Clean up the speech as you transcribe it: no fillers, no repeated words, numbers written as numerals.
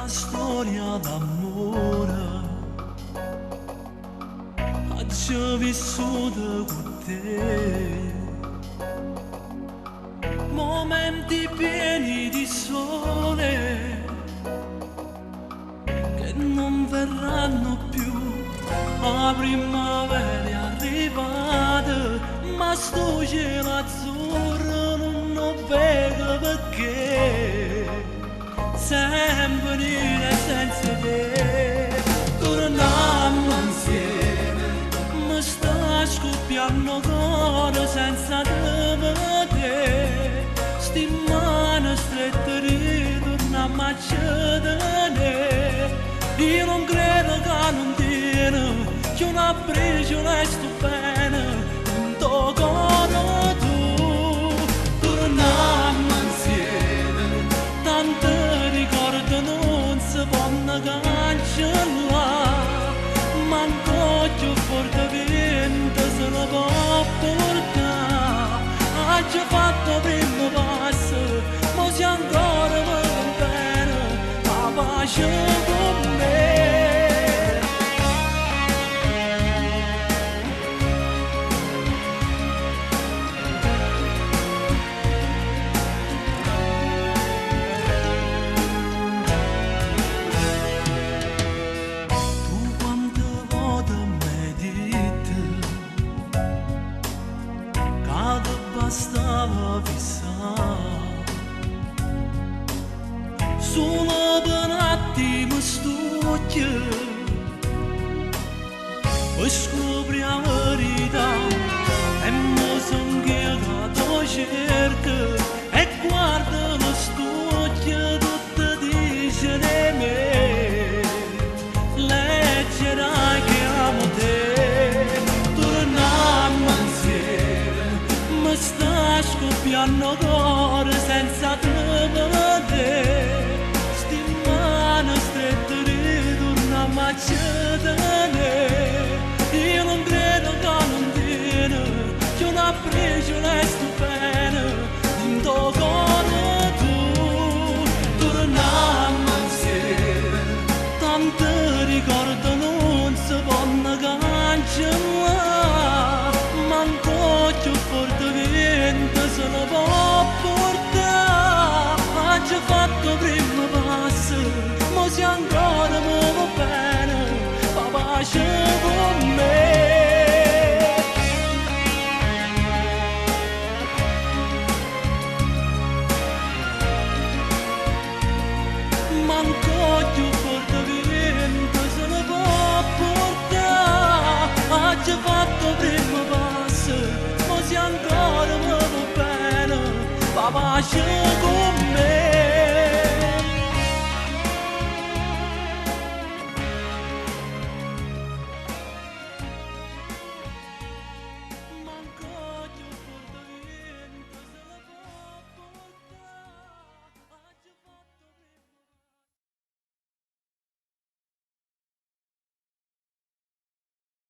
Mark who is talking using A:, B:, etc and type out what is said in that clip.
A: storia d'amore oggi vissuta con te, momenti pieni di sole che non verranno più. La primavera è arrivata, ma sto cielo azzurro non lo vedo perché sempre dire senza te. Torniamo insieme, mi sta scoppiando cuore senza te vedere. Sti mani strette ritorniamo a cedere. Io non credo che non tiene, c'è una briciola e sto bene, non to cuore tu. Torniamo insieme, tante ricordi non si possono cancellare, manco più forte vento se lo può portare. Ha già fatto primo passo, ma se ancora mi bene, la pace con me. Bastava fissare solo per un attimo stucchio e scopri la verità e mo son che la cerca e guarda lo stucchio tutto dice di me, leggerai che amo te. Torniamo mi sta scoppiando cuore senza te vedere. Sti mani strette ritorniamo a cedere. Io non credo che non tiene, c'è una briciola e sto bene, in tuo cuore tu. Torniamo insieme, tante ricordi non si possono cancellare, manco più forte vento se lo può portare. Ha già fatto primo passo, ma se ancora mi va bene, fa pace con me. Manco più forte vento se lo può portare. Ha già fatto primo passo, ma se ancora mi va bene, va pace.